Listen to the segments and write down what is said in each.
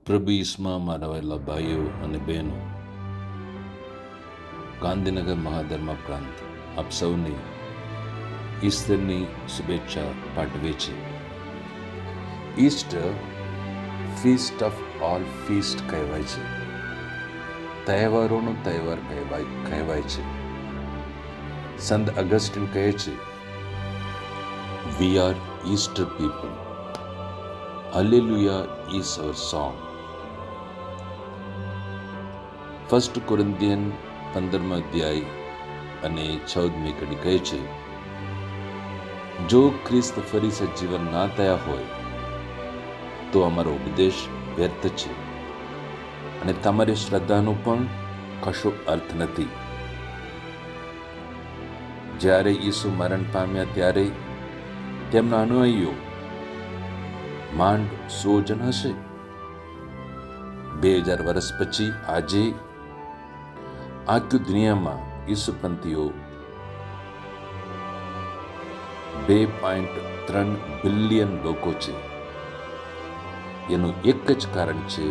પ્રભુ ઈસમાં મારા વહેલા ભાઈઓ અને બહેનો, ગાંધીનગર મહાધર્મા પ્રાંત આપ સૌને ઈસ્ટરની શુભેચ્છા પાઠવે છે. Easter feast of all feast કહેવાય છે. તહેવારોનો તહેવાર કહેવાય છે. સંત અગસ્ટિન કહે છે, we are Easter people. Hallelujah is our song. 1 કોરિન્થિયન 15 અધ્યાય અને 14મી કડી કહે છે, જો ખ્રિસ્ત ફરી સજીવન ના થયા હોય તો અમારો ઉપદેશ વ્યર્થ છે અને તમારી શ્રદ્ધાનો પણ કશો અર્થ નથી. જ્યારે ઈસુ મરણ પામ્યા ત્યારે તેમના અનુયાયીઓ માંડ 100 જણ હશે. 2000 વર્ષ પછી આજે આખી દુનિયામાં ઈસુપંથીઓ 2.3 બિલિયન લોકો છે. એનું એક જ કારણ છે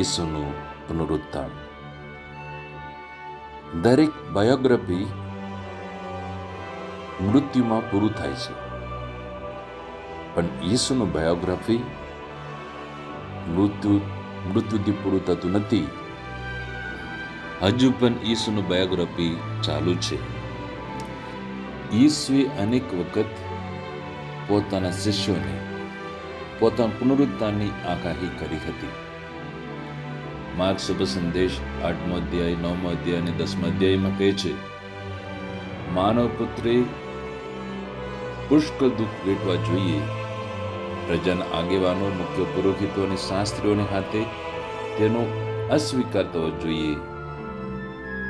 ઈસુનું પુનરુત્થાન. દરેક બાયોગ્રાફી મૃત્યુમાં પૂરું થાય છે, પણ ઈસુનું બાયોગ્રાફી મૃત્યુથી પૂરું થતું નથી. હજુ પણ ઈસુનું બાયોગ્રાફી ચાલુ છે. ઈસુએ અનેક વખત પોતાના શિષ્યોને પોતાના પુનરુત્થાનની આગાહી કરી હતી. માર્ક શુભ સંદેશ 8મો અધ્યાય 9મો અધ્યાય અને 10મા અધ્યાયમાં કહે છે, માનવ પુત્રે પુષ્કળ દુઃખ વેઠવા જોઈએ. પ્રજાના આગેવાનો, મુખ્ય પુરોહિતો અને શાસ્ત્રીઓને હાથે તેનો અસ્વીકાર થવો જોઈએ.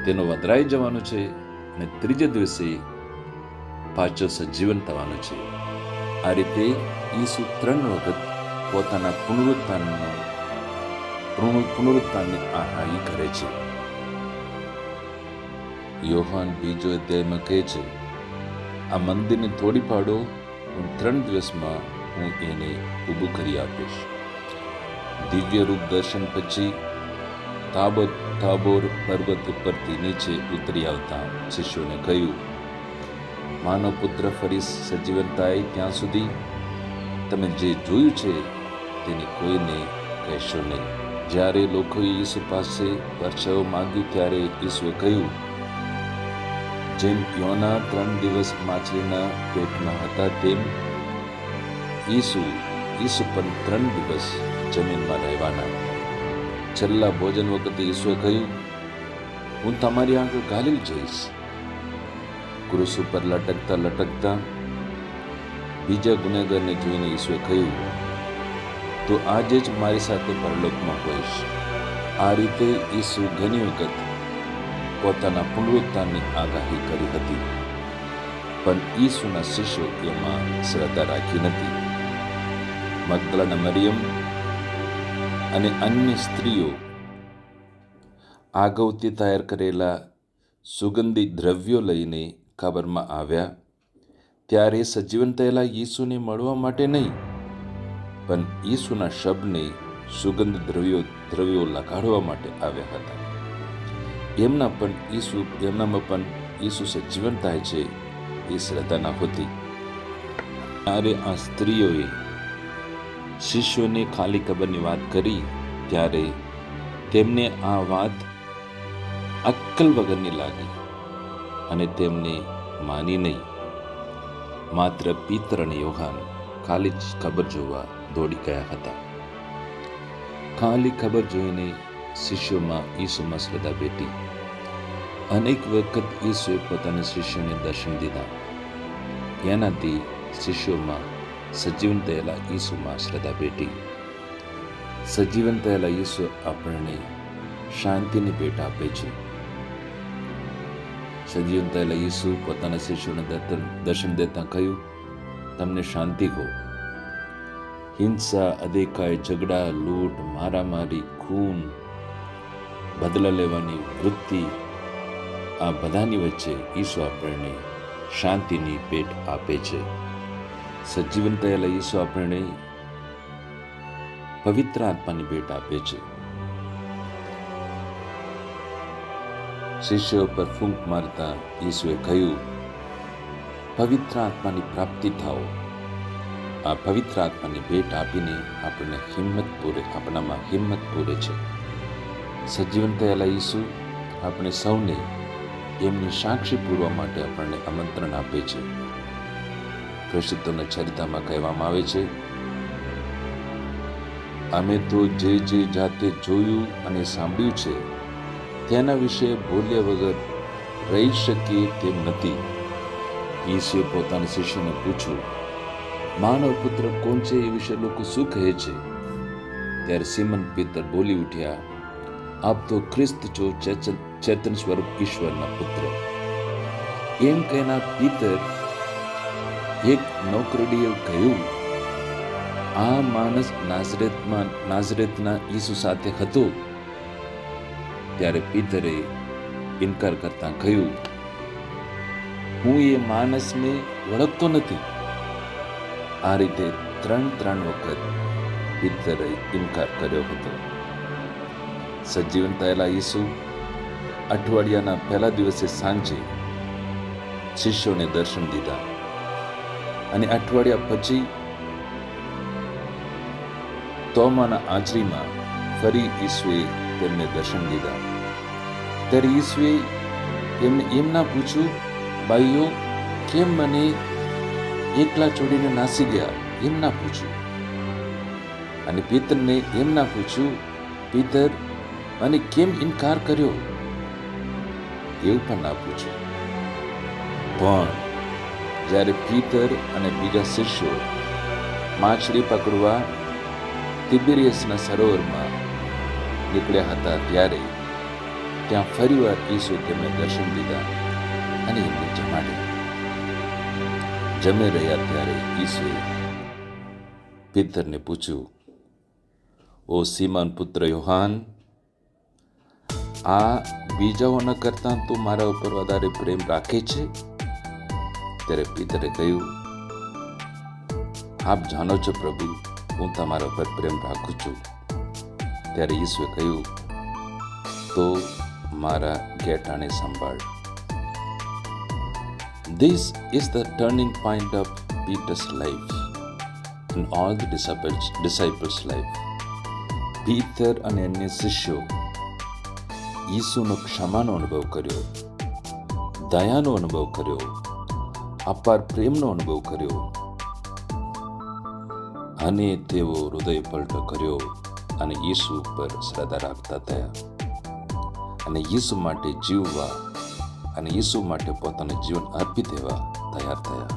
તેનો વંદરાઈ જવાનો છે અને ત્રીજે દિવસે પાછો સજીવન થવાનો છે. આ રીતે ઈસુ 3 વખત પોતાના પુનરુત્થાનની આગાહી કરે છે. યોહાન 2 અધ્યાયમાં કહે છે, આ મંદિરને તોડી પાડો, હું 3 દિવસમાં હું એને ઊભું કરી આપીશ. દિવ્ય રૂપ દર્શન પછી તાબોર પર્વત ઉપરથી નીચે ઉતરી આવતા શિષ્યોને કહ્યું, માનવ પુત્ર ફરી સજીવન થાય ત્યાં સુધી તમે જે જોયું છે તેને કોઈને કહેશો નહીં. જ્યારે લોકોએ ઈસુ પાસે પરછાઓ માંગ્યું ત્યારે ઈસુએ કહ્યું, જેમ યોના 3 દિવસ માછલીના પેટમાં હતા તેમ ઈસુ પણ 3 દિવસ જમીનમાં રહેવાના. છેલ્લા ભોજન વખતે ઈસુએ કહ્યું, હું તમારી આગળ ગાલિલ જઈશ. ક્રૂસ ઉપર લટકતા બીજા ગુનેગારને જોઈને ઈસુએ કહ્યું, તો આજે જ મારી સાથે પરલોકમાં હોઈશ. આ રીતે ઈસુ ઘણી વખત પોતાના પુનરુત્થાનની આગાહી કરી હતી, પણ ઈસુના શિષ્યો એમાં શ્રદ્ધા રાખી નથી. મગદલાના મરિયમ અને અન્ય સ્ત્રીઓ અગાઉથી તૈયાર કરેલા સુગંધી દ્રવ્યો લઈને કબરમાં આવ્યા. ત્યારે સજીવન થયેલા ઈસુને મળવા માટે નહીં, પણ ઈસુના શબને સુગંધ દ્રવ્યો લગાડવા માટે આવ્યા હતા. એમનામાં પણ ઈસુ સજીવન થાય છે એ શ્રદ્ધા ન હોતી. ત્યારે આ સ્ત્રીઓએ શિષ્યોને ખાલી કબરની વાત કરી ત્યારે તેમને આ વાત અક્કલ વગરની લાગી અને તેમને માની નહીં. માત્ર પિતર અને યોહાન ખાલી જ ખબર જોવા દોડી ગયા હતા. ખાલી ખબર જોઈને શિષ્યોમાં ઈસુમાં શ્રદ્ધા બેઠી. અનેક વખત ઈસુએ પોતાના શિષ્યોને દર્શન દીધા. એનાથી શિષ્યોમાં સજીવન થયેલા ઈસુમાં શ્રદ્ધા બેઠી. સજીવન થયેલા ઈસુ આપણને શાંતિની ભેટ આપે છે. સજીવન થયેલા ઈસુ પોતાના શિષ્યોને દર્શન દેતા કહ્યું, તમને શાંતિ કહો. હિંસા, અદેખાઈ, ઝઘડા, લૂંટ, મારામારી, ખૂન, બદલા લેવાની વૃત્તિ, આ બધાની વચ્ચે ઈસુ આપણને શાંતિની ભેટ આપે છે. સજીવન થયેલા ઈસુ આપણને પવિત્ર આત્માની ભેટ આપે છે. શિષ્યો પર ફૂંક મારતા ઈસુએ કહ્યું, પવિત્ર આત્માની પ્રાપ્તિ થાઓ. આ પવિત્ર આત્માની ભેટ આપીને આપણામાં હિંમત પૂરે છે. સજીવન થયેલા ઈસુ આપણે સૌને એમની સાક્ષી પૂરવા માટે આપણને આમંત્રણ આપે છે. પ્રસિદ્ધોના ચરિત્રમાં કહેવામાં આવે છે, અમે તો જે જાતે જોયું અને સાંભળ્યું છે તેના વિશે બોલ્યા વગર રહી શકીએ તેમ નથી. ઈસુએ પોતાના શિષ્યને પૂછ્યું, માનવ પુત્ર કોણ છે એ વિશે લોકો શું કહે છે? ત્યારે સિમન પીતર બોલી ઉઠ્યા, આપ તો ખ્રિસ્ત છો, ચેતન સ્વરૂપ ઈશ્વરના પુત્ર. એમ કહેનાર પીતર એક નોકરડીએ કહ્યું, આ માણસ નાઝરેતના ઈસુ સાથે હતો. ત્યારે પીતરે ઇનકાર કરતા કહ્યું, હું એ માણસને ઓળખતો નથી. આ રીતે ત્રણ વખત પીતરે ઇનકાર કર્યો હતો. સજીવન થયેલા ઈસુ અઠવાડિયાના પહેલા દિવસે સાંજે શિષ્યોને દર્શન દીધા અને અઠવાડિયા પછી તોમાના હાજરીમાં ફરી ઈસુએ તેમને દર્શન દીધા. ત્યારે ઈસુએ એમને એમ ના પૂછ્યું, ભાઈઓ કેમ મને એકલા છોડીને નાસી ગયા? એમ ના પૂછ્યું. અને પીતરને એમ ના પૂછ્યું, પીતર મને કેમ ઇનકાર કર્યો? એવું પણ ના પૂછ્યું. પણ જ્યારે પીતર અને બીજા શિષ્યો માછલી પકડવા તિબેરિયસના સરોવરમાં નીકળ્યા હતા, ત્યારે ત્યાં ફરીવાર ઈસુએ તેમને દર્શન દીધા અને એમને જમાડ્યા. જમી રહ્યા ત્યારે ઈસુએ પીતરને પૂછ્યું, ઓ સિમોન પુત્ર યોહાન, આ બીજાઓના કરતાં તું મારા ઉપર વધારે પ્રેમ રાખે છે? ત્યારે પીતરે કહ્યું, આપ જાણો છો પ્રભુ, હું તમારા ઉપર પ્રેમ રાખું છું. ત્યારે ઈસુએ કહ્યું, તો મારા ઘેટાને સંભાળ. This is the turning point of Peter's life and all the disciples' life. પીતર અને અન્ય શિષ્યો ઈસુનો ક્ષમાનો અનુભવ કર્યો, દયાનો અનુભવ કર્યો, અપાર પ્રેમનો અનુભવ કર્યો અને તેઓ હૃદય પલટો કર્યો અને ઈસુ પર શ્રદ્ધા રાખતા થયા અને ઈસુ માટે જીવવા અને ઈસુ માટે પોતાનું જીવન અર્પી દેવા તૈયાર થયા.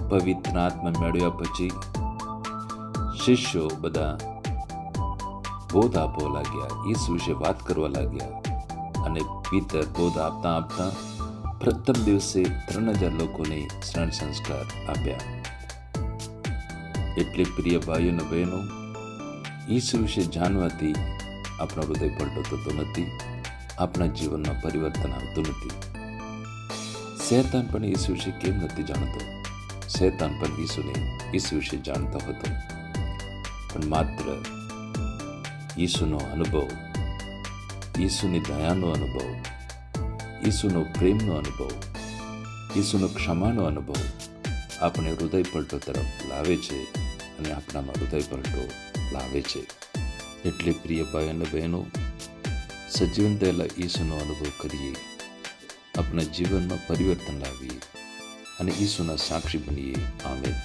પવિત્ર આત્મા મેળવ્યા પછી શિષ્યો બધા બોધ આપવા લાગ્યા, ઈસુ વિશે વાત કરવા લાગ્યા અને પીતર બોધ આપતા પ્રથમ દિવસે 3000 લોકોને શરણ સંસ્કાર આપ્યા. એટલે પ્રિય ભાઈઓ અને બહેનો, ઈસુ વિશે જાણવાથી આપણો હૃદય પલટો થતો નથી, આપણા જીવનમાં પરિવર્તન આવતું નથી. શૈતાન પણ ઈસુ વિશે કેમ નથી જાણતો? શૈતાન પણ ઈસુ વિશે જાણતો હતો, પણ માત્ર ઈસુનો અનુભવ, ઈસુની દયાનો અનુભવ, ઈસુનો પ્રેમનો અનુભવ, ઈસુનો ક્ષમાનો અનુભવ આપણે હૃદય પલટો તરફ લાવે છે અને આપણામાં હૃદય પલટો લાવે છે. એટલે પ્રિય ભાઈ અને બહેનો, સજીવન થયેલા ઈસુનો અનુભવ કરીએ, આપણા જીવનમાં પરિવર્તન લાવીએ અને ઈસુના સાક્ષી બનીએ. આમેન.